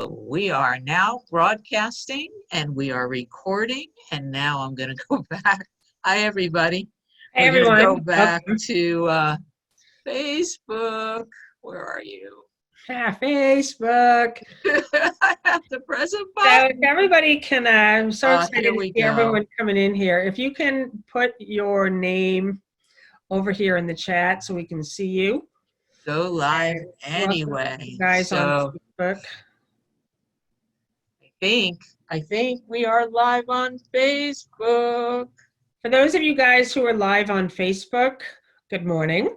We are now broadcasting and we are recording. And now I'm going to go back. Hi, everybody. Hey We're going to go everyone, back welcome. to Facebook. Where are you? Facebook. I have to press a So if button. everybody can, I'm so excited Here to we see go. everyone coming in here. If you can put your name over here in the chat so we can see you. Go live And welcome you anyway. guys on So Facebook. I think we are live on Facebook. For those of you guys who are live on Facebook, good morning.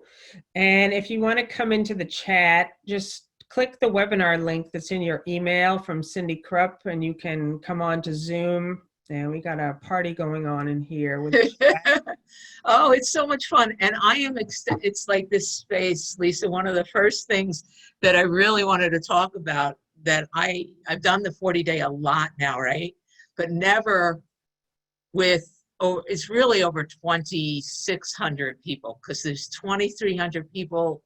And if you want to come into the chat, just click the webinar link that's in your email from Cindy Krupp, and you can come on to Zoom. And we got a party going on in here with Oh, it's so much fun. And I am, it's like this space, Lisa, one of the first things that I really wanted to talk about that I've done the 40-day a lot now, right? But never with, oh, it's really over 2,600 people because there's 2,300 people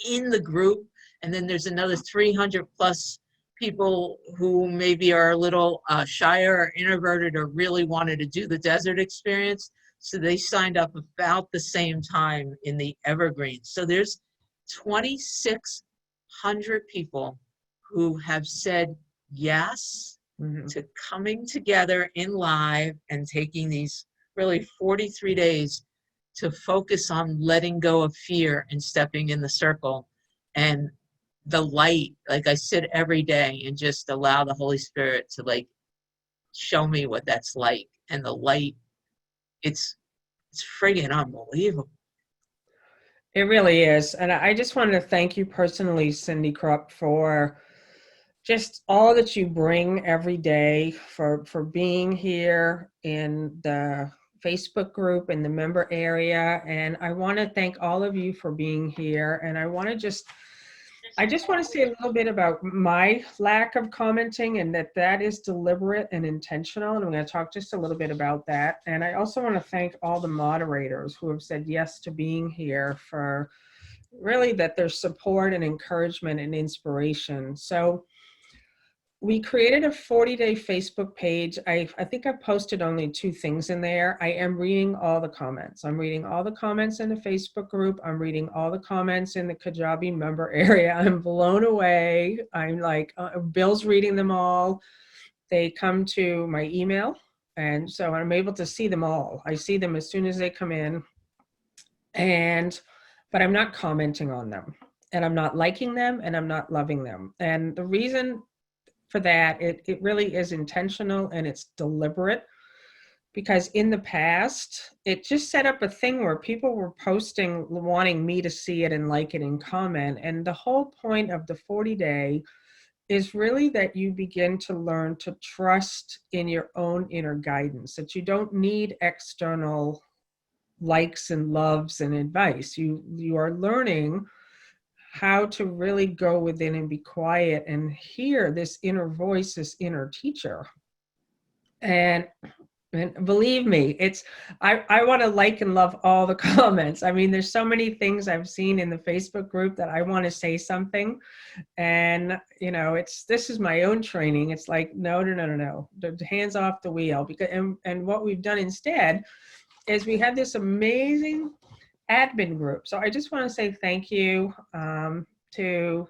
in the group. And then there's another 300 plus people who maybe are a little shyer or introverted or really wanted to do the desert experience. So they signed up about the same time in the Evergreen. So there's 2,600 people who have said yes to coming together in live and taking these really 43 days to focus on letting go of fear and stepping in the circle. And the light, like I sit every day and just allow the Holy Spirit to like show me what that's like. And the light, it's friggin' unbelievable. It really is. And I just wanted to thank you personally, Cindy Krupp, for just all that you bring every day, for being here in the Facebook group in the member area. And I want to thank all of you for being here. And I just want to say a little bit about my lack of commenting, and that is deliberate and intentional. And I'm going to talk just a little bit about that. And I also want to thank all the moderators who have said yes to being here, for really that their support and encouragement and inspiration. So we created a 40-day Facebook page. I think I posted only 2 things in there. I am reading all the comments. I'm reading all the comments in the Facebook group. I'm reading all the comments in the Kajabi member area. I'm blown away. I'm like, Bill's reading them all. They come to my email, and so I'm able to see them all. I see them as soon as they come in, but I'm not commenting on them, and I'm not liking them, and I'm not loving them. And the reason for that, it really is intentional and it's deliberate, because in the past it just set up a thing where people were posting wanting me to see it and like it and comment. And the whole point of the 40-day is really that you begin to learn to trust in your own inner guidance, that you don't need external likes and loves and advice. You are learning how to really go within and be quiet and hear this inner voice, this inner teacher. And believe me, I want to like and love all the comments. I mean, there's so many things I've seen in the Facebook group that I want to say something. And, this is my own training. It's like, no. The hands off the wheel. And what we've done instead is we had this amazing admin group. So I just want to say thank you to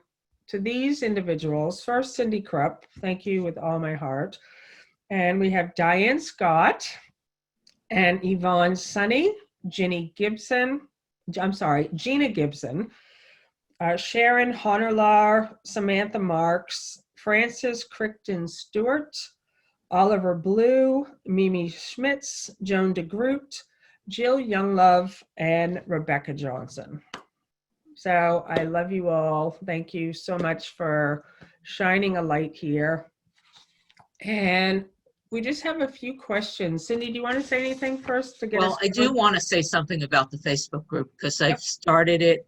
these individuals. First, Cindy Krupp, thank you with all my heart. And we have Diane Scott and Yvonne Sunny, Gina Gibson, Sharon Honorlar, Samantha Marks, Frances Crichton Stewart, Oliver Blue, Mimi Schmitz, Joan DeGroot, Jill Younglove, and Rebecca Johnson. So I love you all. Thank you so much for shining a light here. And we just have a few questions. Cindy, do you want to say anything first to get us? Well, I do want to say something about the Facebook group because I've started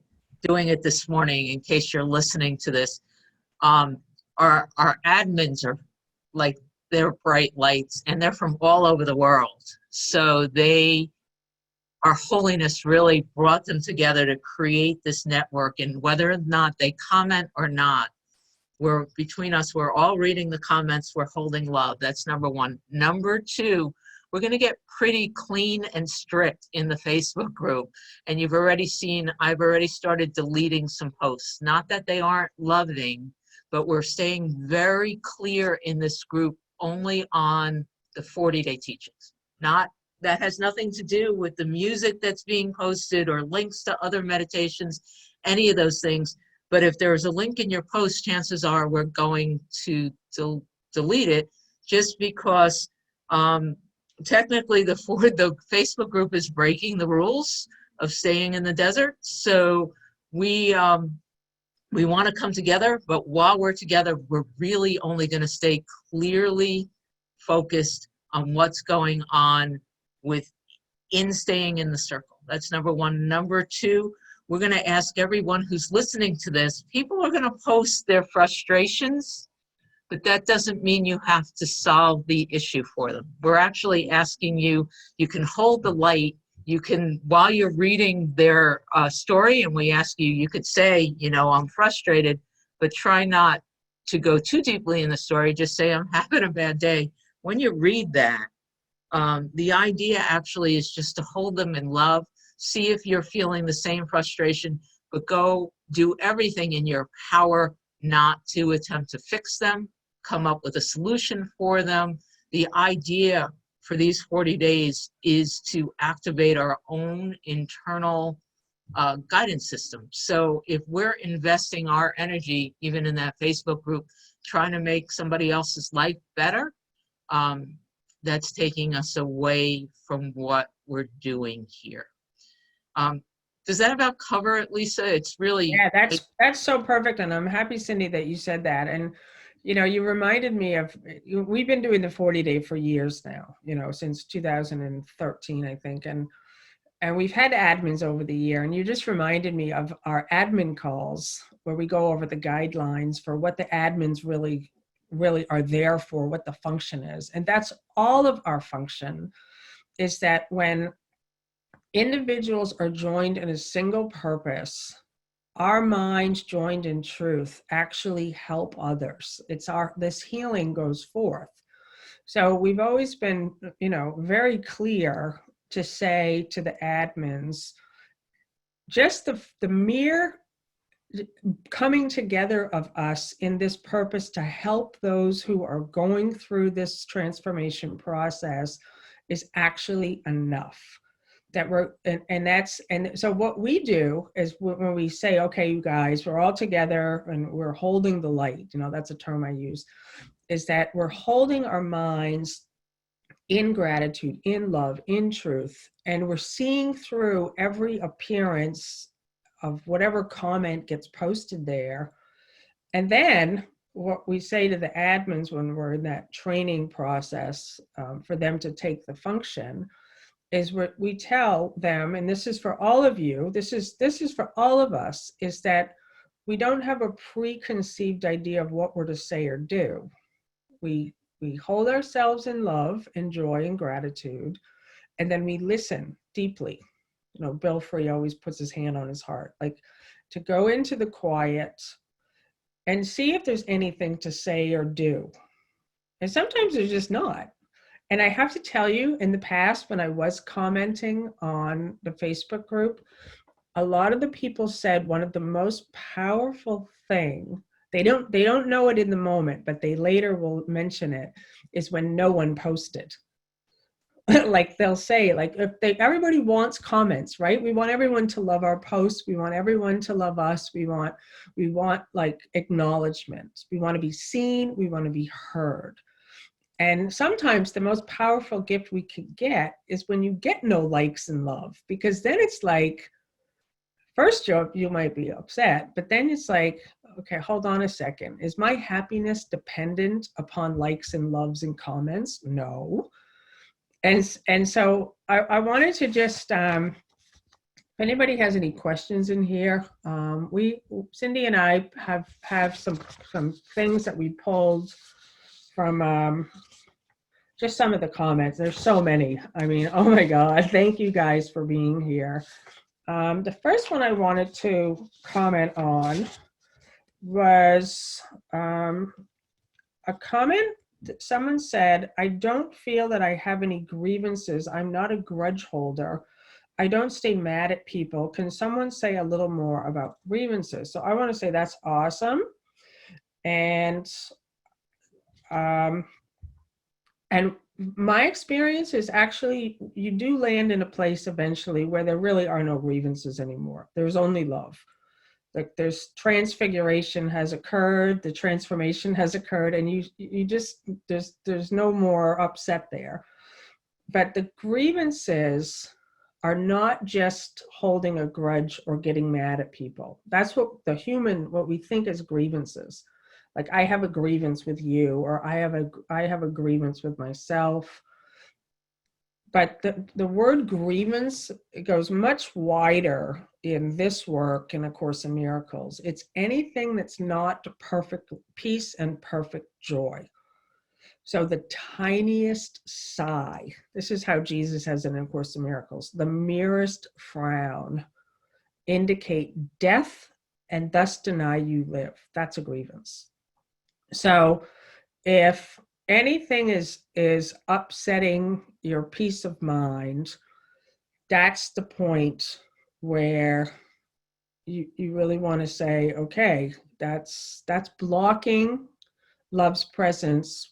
doing it this morning in case you're listening to this. Our admins are like, they're bright lights and they're from all over the world. So our holiness really brought them together to create this network, and whether or not they comment or not, We're between us, we're all reading the comments, we're holding love. That's number one. Number two, we're going to get pretty clean and strict in the Facebook group. And you've already seen, I've already started deleting some posts. Not that they aren't loving, but we're staying very clear in this group only on the 40-day teachings. Not, that has nothing to do with the music that's being posted or links to other meditations, any of those things. But if there's a link in your post, chances are we're going to delete it, just because technically the Facebook group is breaking the rules of staying in the desert. So we want to come together, but while we're together, we're really only going to stay clearly focused on what's going on within staying in the circle. That's number one. Number two, we're going to ask everyone who's listening to this, people are going to post their frustrations, but that doesn't mean you have to solve the issue for them. We're actually asking you, you can hold the light, you can, while you're reading their story, and we ask you, you could say, you know, I'm frustrated, but try not to go too deeply in the story. Just say, I'm having a bad day. When you read that, the idea actually is just to hold them in love, see if you're feeling the same frustration, but go do everything in your power not to attempt to fix them, come up with a solution for them. The idea for these 40 days is to activate our own internal guidance system. So if we're investing our energy, even in that Facebook group, trying to make somebody else's life better, that's taking us away from what we're doing here. Does that about cover it, Lisa? It's really— Yeah, that's so perfect, and I'm happy, Cindy, that you said that. And you know, you reminded me of, we've been doing the 40-day for years now, you know, since 2013, I think, and we've had admins over the year, and you just reminded me of our admin calls where we go over the guidelines for what the admins really are there for, what the function is. And that's all of our function, is that when individuals are joined in a single purpose, our minds joined in truth actually help others. This healing goes forth. So we've always been, you know, very clear to say to the admins, just the mere coming together of us in this purpose to help those who are going through this transformation process is actually enough. That we're, and so what we do is when we say, okay, you guys, we're all together and we're holding the light, you know, that's a term I use, is that we're holding our minds in gratitude, in love, in truth, and we're seeing through every appearance of whatever comment gets posted there. And then what we say to the admins when we're in that training process for them to take the function is what we tell them, and this is for all of you, this is for all of us, is that we don't have a preconceived idea of what we're to say or do. We hold ourselves in love and joy and gratitude, and then we listen deeply. You know, Bill Free always puts his hand on his heart, like to go into the quiet and see if there's anything to say or do. And sometimes there's just not. And I have to tell you, in the past, when I was commenting on the Facebook group, a lot of the people said one of the most powerful thing, they don't know it in the moment, but they later will mention it, is when no one posted. Like they'll say, like, everybody wants comments, right? We want everyone to love our posts. We want everyone to love us. We want like acknowledgement. We want to be seen. We want to be heard. And sometimes the most powerful gift we could get is when you get no likes and love, because then it's like, first you might be upset, but then it's like, okay, hold on a second. Is my happiness dependent upon likes and loves and comments? No. And so I wanted to just, if anybody has any questions in here, Cindy and I have some things that we pulled from just some of the comments. There's so many. I mean, oh my God, thank you guys for being here. The first one I wanted to comment on was a comment that someone said, I don't feel that I have any grievances. I'm not a grudge holder. I don't stay mad at people. Can someone say a little more about grievances? So I want to say that's awesome. And um, and my experience is actually you do land in a place eventually where there really are no grievances anymore. There's only love. Like there's transfiguration has occurred, the transformation has occurred, and you just there's no more upset there. But the grievances are not just holding a grudge or getting mad at people. That's what we think is grievances. Like I have a grievance with you, or I have a grievance with myself. But the word grievance, it goes much wider in this work in A Course in Miracles. It's anything that's not perfect peace and perfect joy. So the tiniest sigh, this is how Jesus has it in A Course in Miracles, the merest frown indicate death and thus deny you live. That's a grievance. So if anything is upsetting your peace of mind, that's the point where you really want to say, okay, that's blocking love's presence,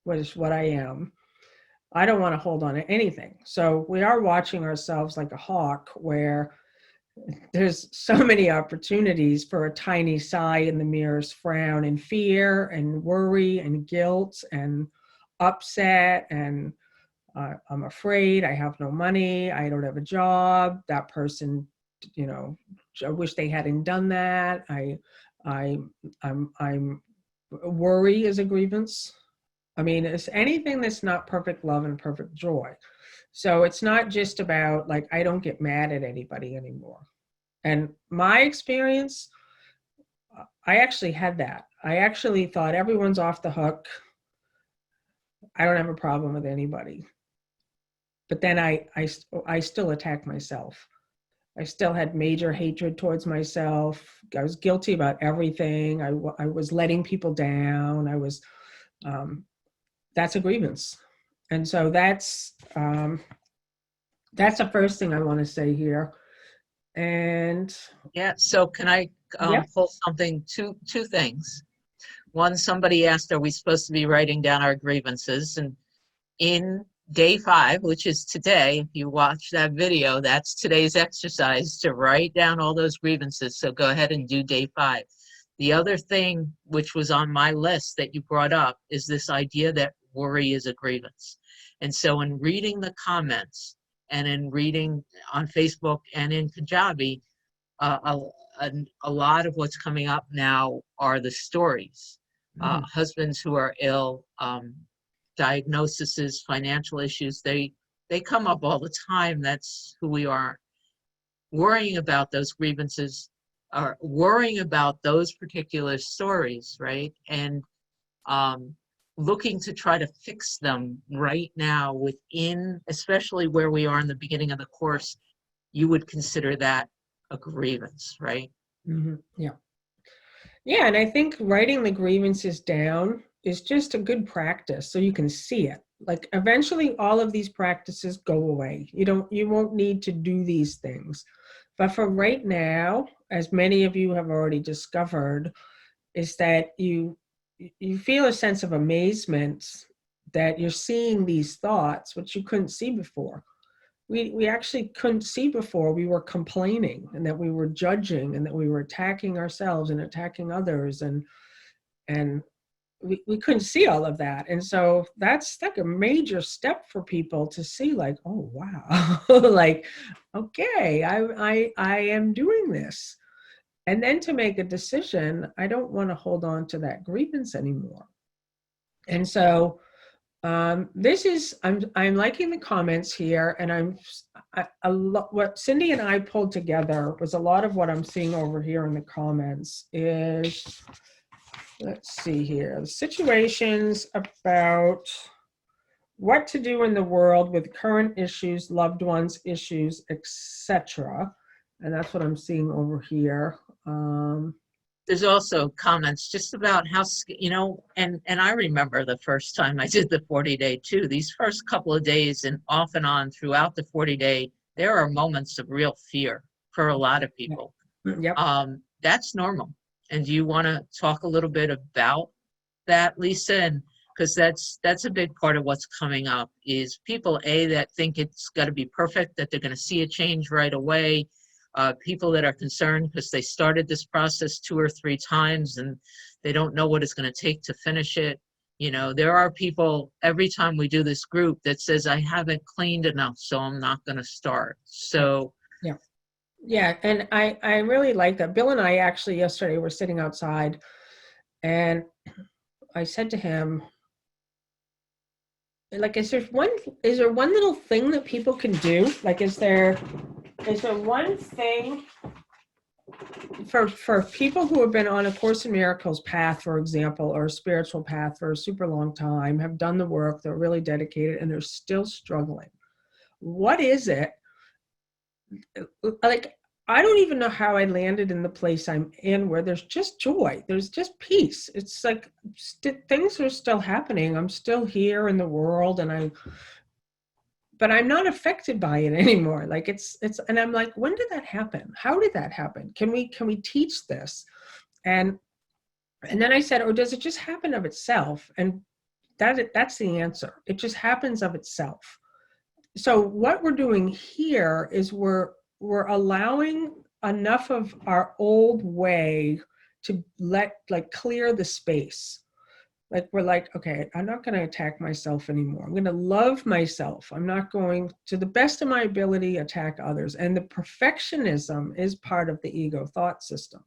which is what I am. I don't want to hold on to anything. So we are watching ourselves like a hawk, where there's so many opportunities for a tiny sigh in the merest frown, and fear and worry and guilt and upset and I'm afraid, I have no money, I don't have a job, that person, I wish they hadn't done that. I'm worry is a grievance. I mean, it's anything that's not perfect love and perfect joy. So it's not just about like, I don't get mad at anybody anymore. And my experience, I actually had that. I actually thought everyone's off the hook. I don't have a problem with anybody. But then I still attacked myself. I still had major hatred towards myself. I was guilty about everything. I was letting people down. That's a grievance. And so that's the first thing I want to say here. And yeah, so can I yeah. pull something, two things. One, somebody asked, are we supposed to be writing down our grievances? And in day 5, which is today, if you watch that video, that's today's exercise, to write down all those grievances. So go ahead and do day 5. The other thing, which was on my list that you brought up, is this idea that worry is a grievance. And so in reading the comments and in reading on Facebook and in Kajabi, a lot of what's coming up now are the stories. Husbands who are ill, diagnoses, financial issues, they come up all the time. That's who we are. Worrying about those grievances, or worrying about those particular stories, right? And looking to try to fix them right now within, especially where we are in the beginning of the course, you would consider that a grievance, right? Mm-hmm. Yeah. Yeah, and I think writing the grievances down is just a good practice so you can see it. Like eventually all of these practices go away. You won't need to do these things. But for right now, as many of you have already discovered, is that you feel a sense of amazement that you're seeing these thoughts, which you couldn't see before. We actually couldn't see before. We were complaining and that we were judging and that we were attacking ourselves and attacking others, and we couldn't see all of that. And so that's like a major step for people to see, like, oh wow, like, okay, I am doing this. And then to make a decision, I don't want to hold on to that grievance anymore. And so this is, I'm liking the comments here, and what Cindy and I pulled together was a lot of what I'm seeing over here in the comments is, let's see here, the situations about what to do in the world with current issues, loved ones issues, etc. And that's what I'm seeing over here. there's also comments just about how, and I remember the first time I did the 40-day too. These first couple of days and off and on throughout the 40-day, there are moments of real fear for a lot of people. Yep. That's normal. And do you want to talk a little bit about that, Lisa? And because that's a big part of what's coming up is people, that think it's got to be perfect, that they're going to see a change right away. People that are concerned because they started this process 2 or 3 times and they don't know what it's going to take to finish it. There are people every time we do this group that says, I haven't cleaned enough, so I'm not going to start. So Yeah. Yeah. And I really like that. Bill and I actually yesterday were sitting outside and I said to him, like, is there one little thing that people can do? Like, is there one thing for people who have been on a Course in Miracles path, for example, or a spiritual path for a super long time, have done the work, they're really dedicated, and they're still struggling? What is it? Like, I don't even know how I landed in the place I'm in where there's just joy. There's just peace. It's like things are still happening. I'm still here in the world but I'm not affected by it anymore. Like and I'm like, when did that happen? How did that happen? Can we teach this? And then I said, or does it just happen of itself? And that's the answer. It just happens of itself. So what we're doing here is we're allowing enough of our old way to clear the space. Like, we're like, okay, I'm not going to attack myself anymore. I'm going to love myself. I'm not going to the best of my ability attack others. And the perfectionism is part of the ego thought system.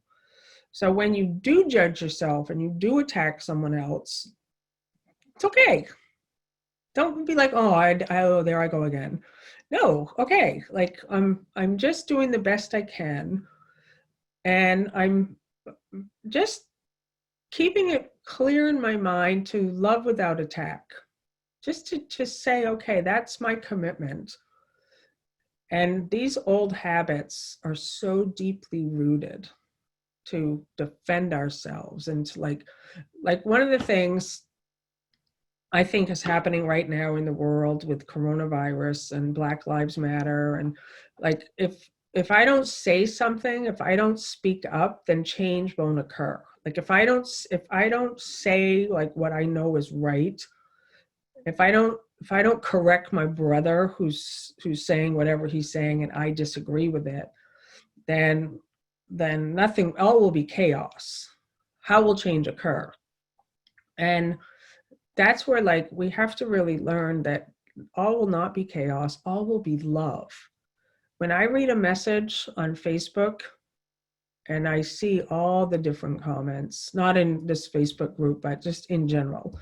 So when you do judge yourself and you do attack someone else, it's okay. Don't be like, oh, there I go again. No, okay. Like, I'm just doing the best I can. And I'm just keeping it clear in my mind to love without attack. Just to say, okay, that's my commitment. And these old habits are so deeply rooted to defend ourselves. And to like one of the things I think is happening right now in the world with coronavirus and Black Lives Matter, and like, if I don't say something, if I don't speak up, then change won't occur. Like, if I don't say like what I know is right, if I don't correct my brother who's saying whatever he's saying and I disagree with it, then nothing, all will be chaos. How will change occur? And that's where, like, we have to really learn that all will not be chaos, all will be love. When I read a message on Facebook and I see all the different comments, not in this Facebook group, but just in general,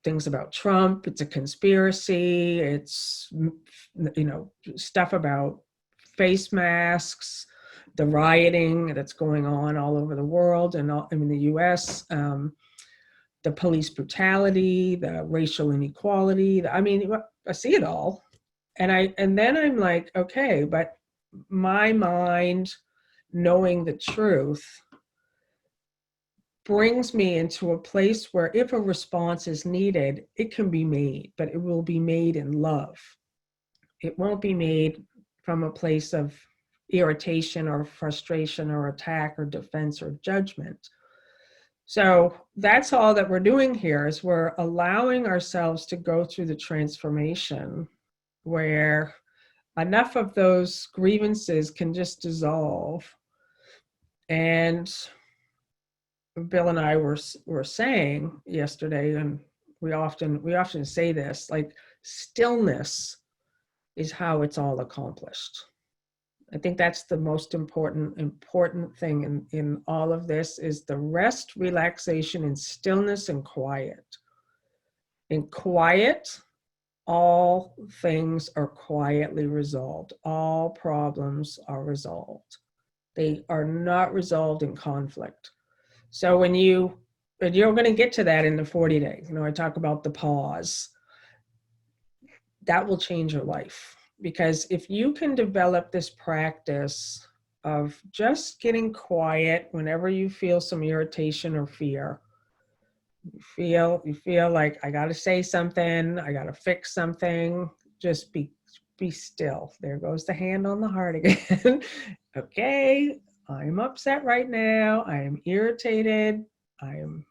things about Trump, it's a conspiracy, it's, stuff about face masks, the rioting that's going on all over the world and in the US, the police brutality, the racial inequality. I mean, I see it all. And then I'm like, okay, but my mind knowing the truth brings me into a place where if a response is needed, it can be made, but it will be made in love. It won't be made from a place of irritation or frustration or attack or defense or judgment. So that's all that we're doing here, is we're allowing ourselves to go through the transformation where enough of those grievances can just dissolve. And Bill and I were saying yesterday, and we often say this, like, stillness is how it's all accomplished. I think that's the most important thing in all of this, is the rest, relaxation, and stillness and quiet. In quiet, all things are quietly resolved. All problems are resolved. They are not resolved in conflict. So when you're going to get to that in the 40 days, I talk about the pause. That will change your life. Because if you can develop this practice of just getting quiet whenever you feel some irritation or fear. You feel like I got to say something, I got to fix something. Just be still. There goes the hand on the heart again. Okay, I'm upset right now. I am irritated. I am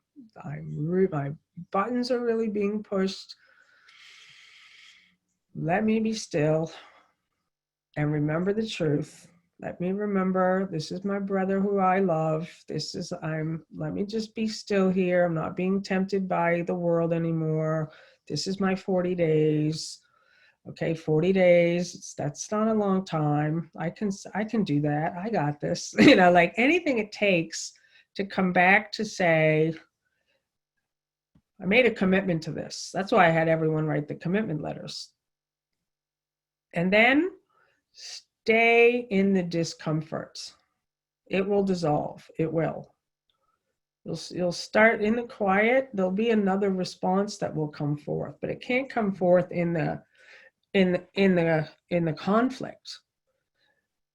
my buttons are really being pushed. Let me be still and remember the truth. Let me remember this is my brother who I love. Let me just be still here. I'm not being tempted by the world anymore. This is my 40 days. Okay, 40 days. That's not a long time. I can do that. I got this. Like anything it takes to come back to say, I made a commitment to this. That's why I had everyone write the commitment letters. And then stay in the discomfort. It will dissolve. It will. You'll start in the quiet. There'll be another response that will come forth, but it can't come forth in the conflict.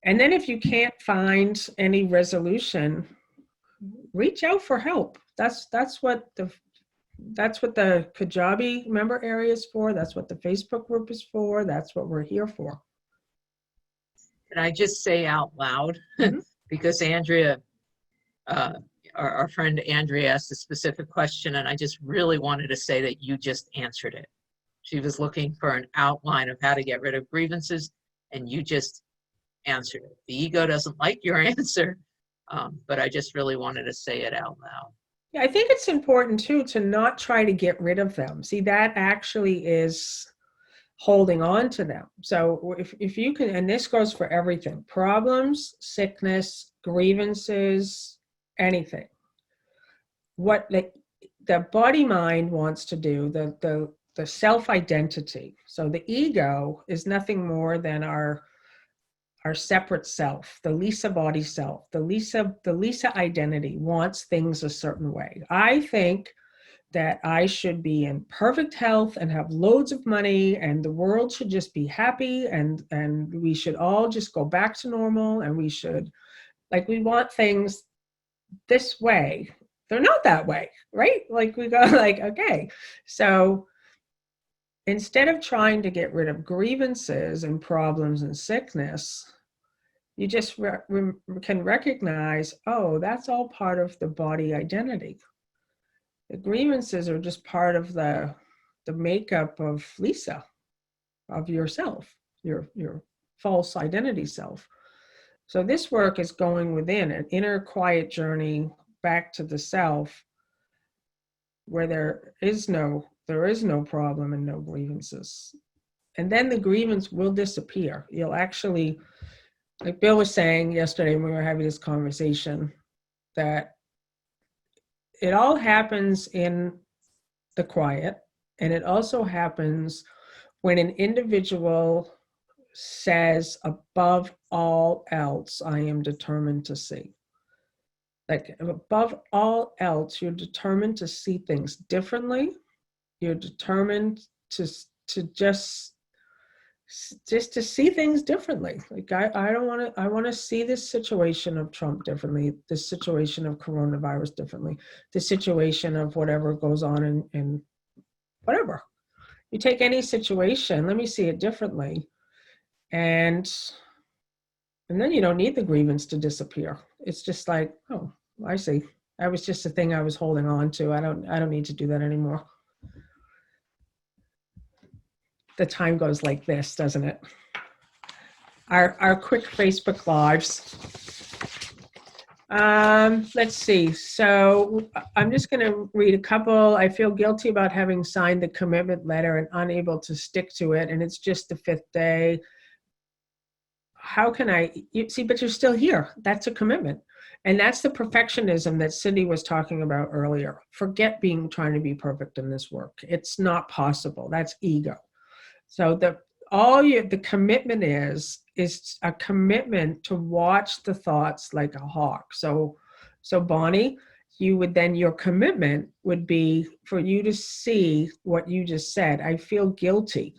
And then if you can't find any resolution, reach out for help. That's what the Kajabi member area is for. That's what the Facebook group is for. That's what we're here for. Can I just say out loud, Mhm. because Andrea, our friend Andrea asked a specific question, and I just really wanted to say that you just answered it. She was looking for an outline of how to get rid of grievances, and you just answered it. The ego doesn't like your answer, but I just really wanted to say it out loud. Yeah, I think it's important too to not try to get rid of them. See, that actually is holding on to them. So if you can, and this goes for everything, problems, sickness, grievances, anything. What the body mind wants to do, the self-identity. So the ego is nothing more than our separate self, the Lisa body self, the Lisa identity wants things a certain way. I think that I should be in perfect health and have loads of money and the world should just be happy and we should all just go back to normal and we want things this way. They're not that way, right? Like we go okay. So instead of trying to get rid of grievances and problems and sickness, you just can recognize, oh, that's all part of the body identity. The grievances are just part of the makeup of Lisa, of yourself, your false identity self. So this work is going within an inner quiet journey back to the self, where there is no problem and no grievances. And then the grievance will disappear. You'll actually, like Bill was saying yesterday when we were having this conversation, that it all happens in the quiet, and it also happens when an individual says, above all else, I am determined to see. Like above all else, you're determined to see things differently. You're determined to just to see things differently. Like I want to see this situation of Trump differently, this situation of coronavirus differently, the situation of whatever goes on in whatever. You take any situation, let me see it differently. And then you don't need the grievance to disappear. It's just like, oh, I see. That was just a thing I was holding on to. I don't need to do that anymore. The time goes like this, doesn't it? Our quick Facebook lives. Let's see. So I'm just going to read a couple. I feel guilty about having signed the commitment letter and unable to stick to it. And it's just the 5th day. How can you see, but you're still here. That's a commitment. And that's the perfectionism that Cindy was talking about earlier. Forget trying to be perfect in this work. It's not possible. That's ego. So the commitment is a commitment to watch the thoughts like a hawk. So Bonnie, your commitment would be for you to see what you just said. I feel guilty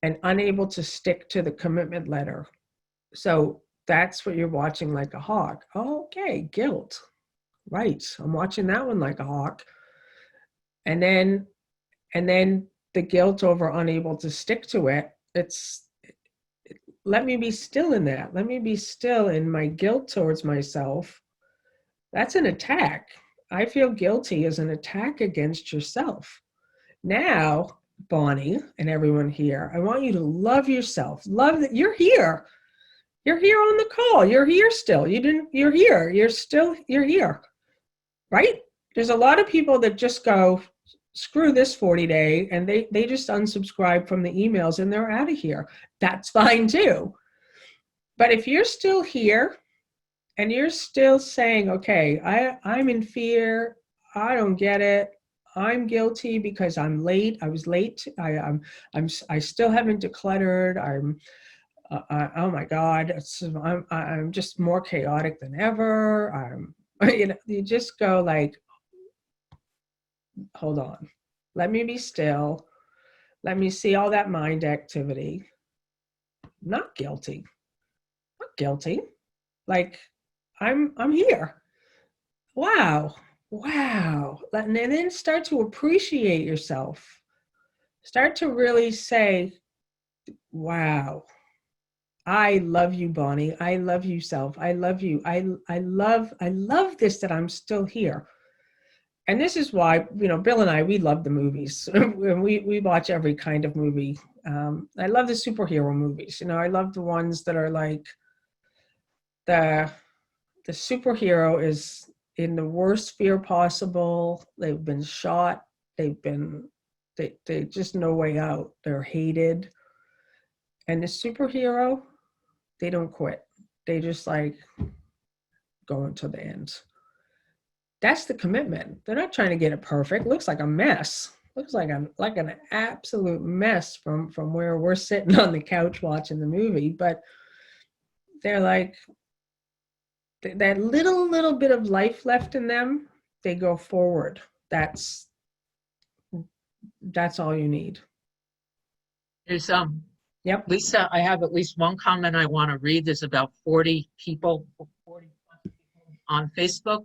and unable to stick to the commitment letter. So That's what you're watching like a hawk. Okay, guilt. Right. I'm watching that one like a hawk. And then the guilt over unable to stick to it. It's let me be still in that. Let me be still in my guilt towards myself. That's an attack. I feel guilty as an attack against yourself. Now, Bonnie and everyone here, I want you to love yourself. Love that you're here. You're here on the call. You're here still. You're here. You're here. Right? There's a lot of people that just go, screw this 40-day, and they just unsubscribe from the emails and they're out of here. That's fine too. But if you're still here and you're still saying, okay, I'm in fear, I don't get it, I'm guilty because I'm late, I was late, I still haven't decluttered, oh my God, I'm just more chaotic than ever. You just go like, hold on, let me be still. Let me see all that mind activity. Not guilty. Not guilty. Like I'm here. Wow. Wow. And then start to appreciate yourself. Start to really say, wow. I love you, Bonnie. I love you, self. I love you. I love this that I'm still here. And this is why, Bill and I, we love the movies. we watch every kind of movie. I love the superhero movies. I love the ones that are like the superhero is in the worst fear possible. They've been shot. They just no way out. They're hated. And the superhero, they don't quit. They just like go until the end. That's the commitment. They're not trying to get it perfect. Looks like a mess. Looks like an absolute mess from where we're sitting on the couch watching the movie. But they're like, that little bit of life left in them, they go forward. That's all you need. There's Yep. Lisa, I have at least one comment I want to read. There's about 40 people on Facebook,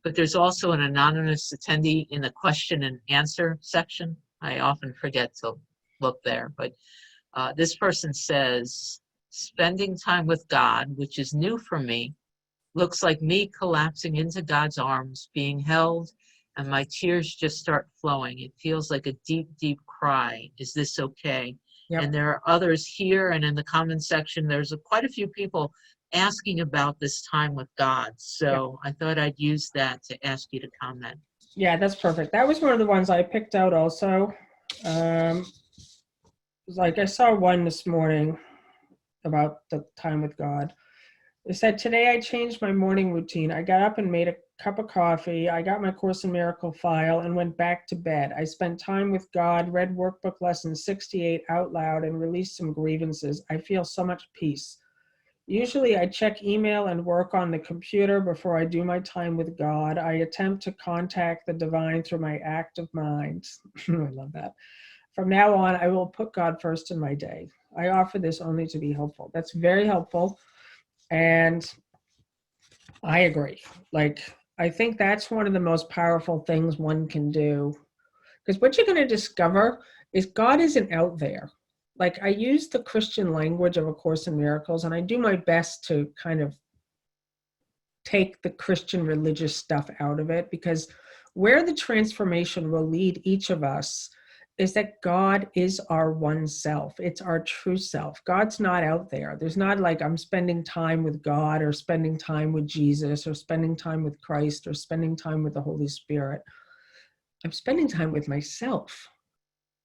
but there's also an anonymous attendee in the question and answer section. I often forget to look there, but this person says, spending time with God, which is new for me, looks like me collapsing into God's arms, being held, and my tears just start flowing. It feels like a deep, deep cry. Is this okay? Yep. And there are others here and in the comment section, there's quite a few people asking about this time with God. So yep. I thought I'd use that to ask you to comment. Yeah, that's perfect. That was one of the ones I picked out also. Like I saw one this morning about the time with God. It said, today I changed my morning routine. I got up and made a cup of coffee. I got my Course in Miracle file and went back to bed. I spent time with God, read workbook lesson 68 out loud, and released some grievances. I feel so much peace. Usually I check email and work on the computer before I do my time with God. I attempt to contact the divine through my active mind. I love that. From now on, I will put God first in my day. I offer this only to be helpful. That's very helpful. And I agree. Like, I think that's one of the most powerful things one can do. Because what you're going to discover is God isn't out there. Like, I use the Christian language of A Course in Miracles, and I do my best to kind of take the Christian religious stuff out of it, because where the transformation will lead each of us is that God is our one self. It's our true self. God's not out there. There's not like I'm spending time with God or spending time with Jesus or spending time with Christ or spending time with the Holy Spirit. I'm spending time with myself.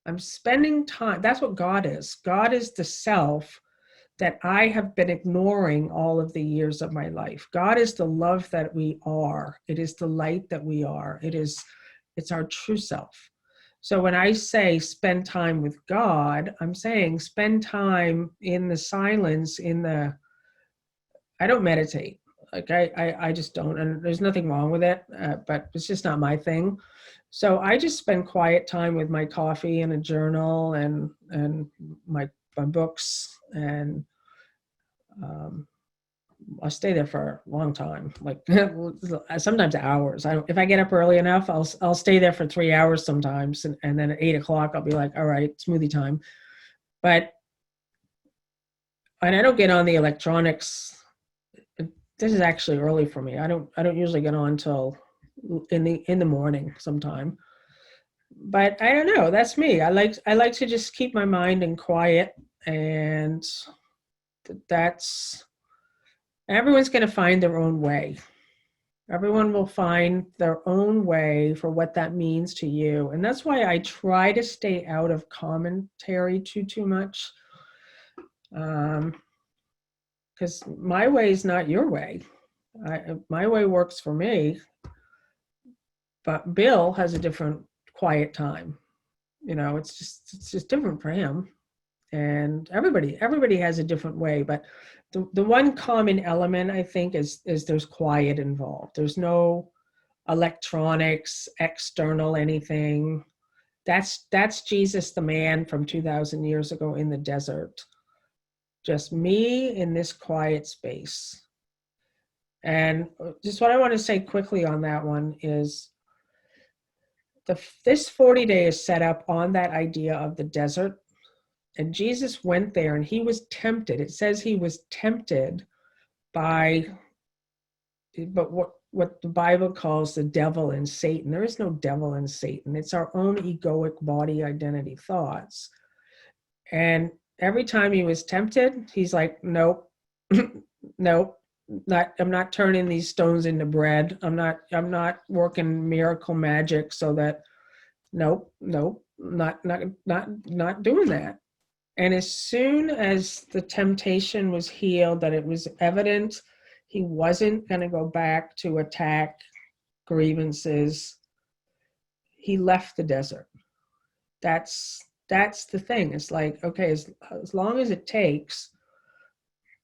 I'm spending time. That's what God is. God is the self that I have been ignoring all of the years of my life. God is the love that we are. It is the light that we are. It's our true self. So when I say spend time with God, I'm saying spend time in the silence, I don't meditate. Like I just don't, and there's nothing wrong with it, but it's just not my thing. So I just spend quiet time with my coffee and a journal and my books and I'll stay there for a long time, like sometimes hours. If I get up early enough, I'll stay there for 3 hours sometimes, and then at 8 o'clock I'll be like, all right, smoothie time. But and I don't get on the electronics. This is actually early for me. I don't usually get on till in the morning sometime. But I don't know. That's me. I like to just keep my mind in quiet, and that's everyone's going to find their own way. Everyone will find their own way for what that means to you. And that's why I try to stay out of commentary too much. Because my way is not your way. My way works for me, but Bill has a different quiet time. It's just different for him. And everybody has a different way, but the one common element, I think, is there's quiet involved. There's no electronics, external anything. That's Jesus the man from 2,000 years ago in the desert. Just me in this quiet space. And just what I want to say quickly on that one is this 40 day is set up on that idea of the desert. And Jesus went there and he was tempted. It says he was tempted but what the Bible calls the devil and Satan. There is no devil and Satan. It's our own egoic body identity thoughts. And every time he was tempted, he's like, nope, nope, I'm not turning these stones into bread. I'm not working miracle magic so that, nope, not doing that. And as soon as the temptation was healed, that it was evident he wasn't going to go back to attack grievances, he left the desert. That's the thing. It's like, okay, as long as it takes,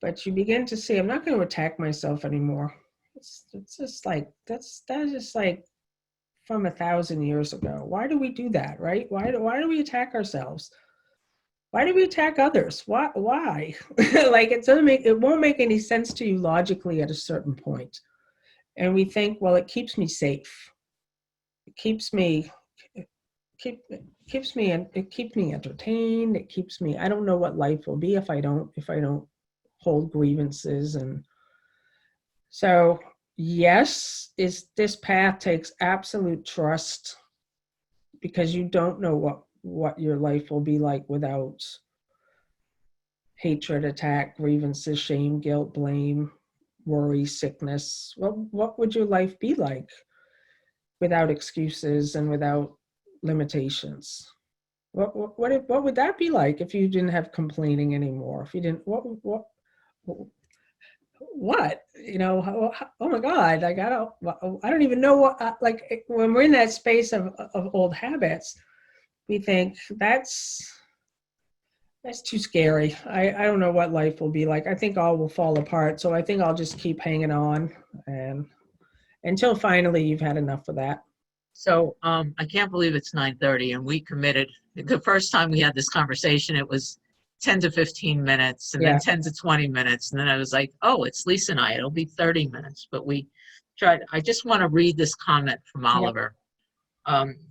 but you begin to see, I'm not going to attack myself anymore. It's just like, that's just like from 1,000 years ago. Why do we do that, right? Why do we attack ourselves? Why do we attack others? Why? Like it won't make any sense to you logically at a certain point. And we think, well, it keeps me safe. It keeps me entertained. It keeps me, I don't know what life will be if I don't hold grievances. And so, yes, this path takes absolute trust, because you don't know what your life will be like without hatred, attack, grievances, shame, guilt, blame, worry, sickness. What would your life be like without excuses and without limitations? What would that be like if you didn't have complaining anymore? If you didn't, what? Oh my God, like I don't even know what, like when we're in that space of old habits, we think that's too scary. I don't know what life will be like. I think all will fall apart. So I think I'll just keep hanging on, and until finally you've had enough of that. So I can't believe it's 9:30 and we committed. The first time we had this conversation, it was 10 to 15 minutes and then 10 to 20 minutes. And then I was like, oh, it's Lisa and I, it'll be 30 minutes. But we tried. I just want to read this comment from Oliver.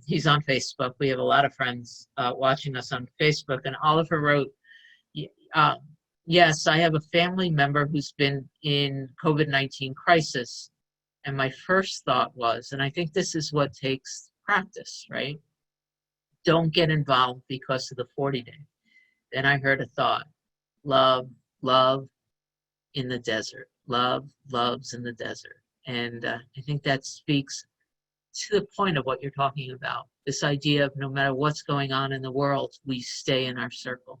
He's on Facebook. We have a lot of friends watching us on Facebook. And Oliver wrote, yes, I have a family member who's been in COVID-19 crisis. And my first thought was, and I think this is what takes practice, right? Don't get involved because of the 40 day. Then I heard a thought, love in the desert. Love loves in the desert. And I think that speaks to the point of what you're talking about. This idea of no matter what's going on in the world, we stay in our circle.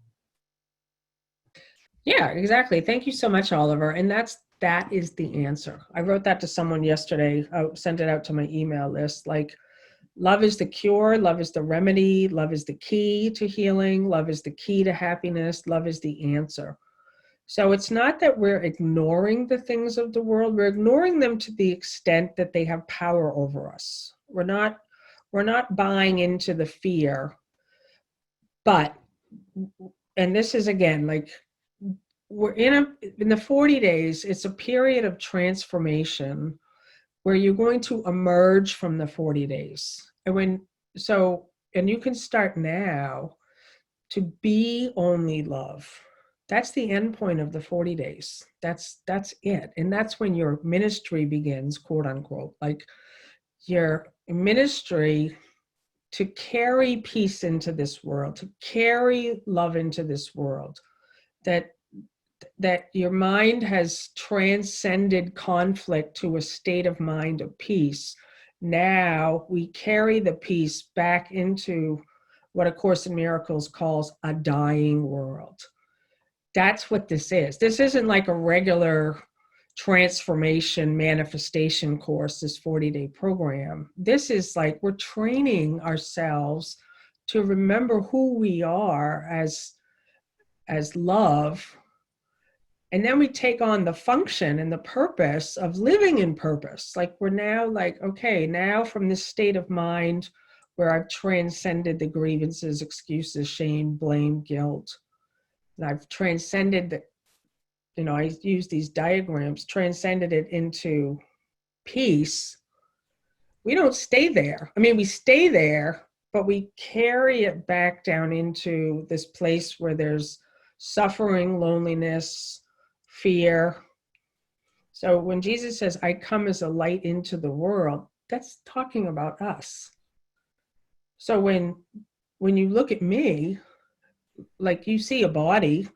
Yeah, exactly. Thank you so much, Oliver. And that is the answer. I wrote that to someone yesterday. I sent it out to my email list. Like, love is the cure. Love is the remedy. Love is the key to healing. Love is the key to happiness. Love is the answer. So it's not that we're ignoring the things of the world. We're ignoring them to the extent that they have power over us. We're not buying into the fear. But, and this is again, like, we're in the 40 days, it's a period of transformation where you're going to emerge from the 40 days. And you can start now to be only love. That's the end point of the 40 days. That's it. And that's when your ministry begins, quote unquote. Like your ministry to carry peace into this world, to carry love into this world, that your mind has transcended conflict to a state of mind of peace. Now we carry the peace back into what A Course in Miracles calls a dying world. That's what this is. This isn't like a regular transformation manifestation course, this 40-day program. This is like we're training ourselves to remember who we are as love. And then we take on the function and the purpose of living in purpose. Like we're now like, okay, now from this state of mind where I've transcended the grievances, excuses, shame, blame, guilt, and I've transcended the, I use these diagrams, transcended it into peace. We don't stay there. I mean, we stay there, but we carry it back down into this place where there's suffering, loneliness, fear. So when Jesus says, I come as a light into the world, that's talking about us. So when you look at me, like you see a body,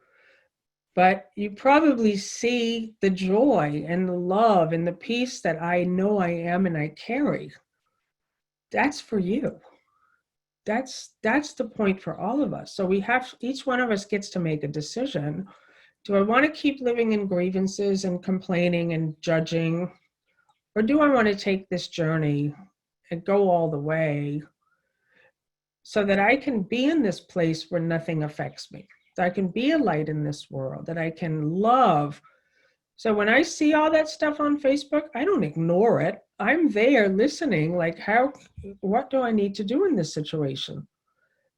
but you probably see the joy and the love and the peace that I know I am and I carry. That's for you. That's the point for all of us. So each one of us gets to make a decision. Do I want to keep living in grievances and complaining and judging? Or do I want to take this journey and go all the way so that I can be in this place where nothing affects me? That I can be a light in this world, that I can love. So when I see all that stuff on Facebook, I don't ignore it. I'm there listening, like, what do I need to do in this situation?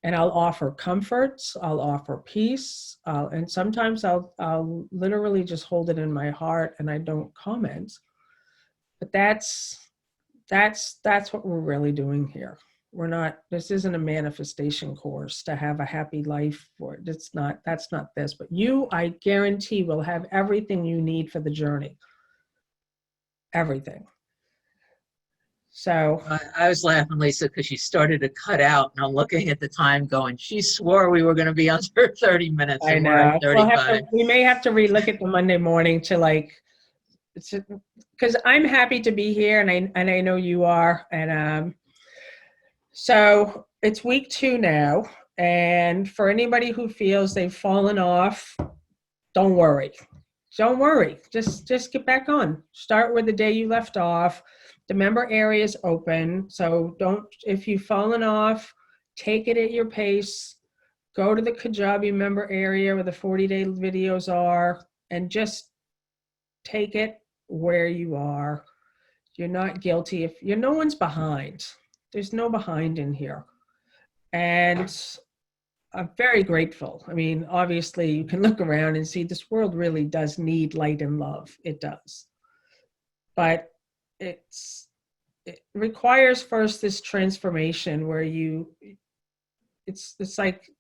And I'll offer comforts, I'll offer peace, and sometimes I'll literally just hold it in my heart and I don't comment. But that's what we're really doing here. This isn't a manifestation course to have a happy life for it. That's not this. But you, I guarantee, will have everything you need for the journey. Everything. So I was laughing, Lisa, because she started to cut out, and I'm looking at the time going, she swore we were going to be under 30 minutes, and we're at 35. we may have to relook at the Monday morning to because I'm happy to be here, and I know you are, and so it's week 2 now, and for anybody who feels they've fallen off, don't worry. Don't worry. Just get back on. Start where the day you left off. The member area is open, so if you've fallen off, take it at your pace. Go to the Kajabi member area where the 40-day videos are, and just take it where you are. You're not guilty. No one's behind. There's no behind in here. And I'm very grateful. I mean, obviously you can look around and see this world really does need light and love. It does. But it requires first this transformation where it's like,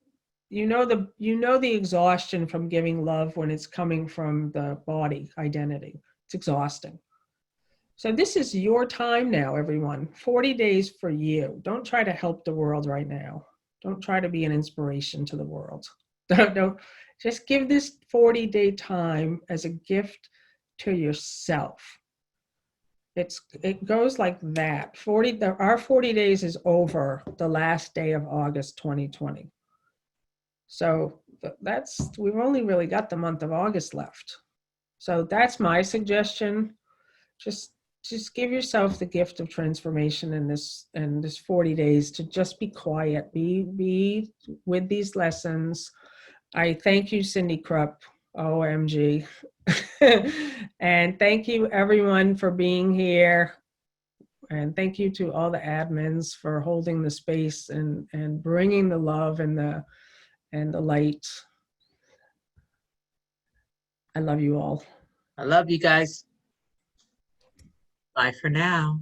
the exhaustion from giving love when it's coming from the body identity. It's exhausting. So this is your time now, everyone. 40 days for you. Don't try to help the world right now. Don't try to be an inspiration to the world. Don't just give this 40-day time as a gift to yourself. It goes like that. Our 40 days is over the last day of August 2020. So we've only really got the month of August left. So that's my suggestion. Just give yourself the gift of transformation in this 40 days to just be quiet, be with these lessons. I thank you, Cindy Krupp, OMG. And thank you everyone for being here. And thank you to all the admins for holding the space and bringing the love and the light. I love you all. I love you guys. Bye for now.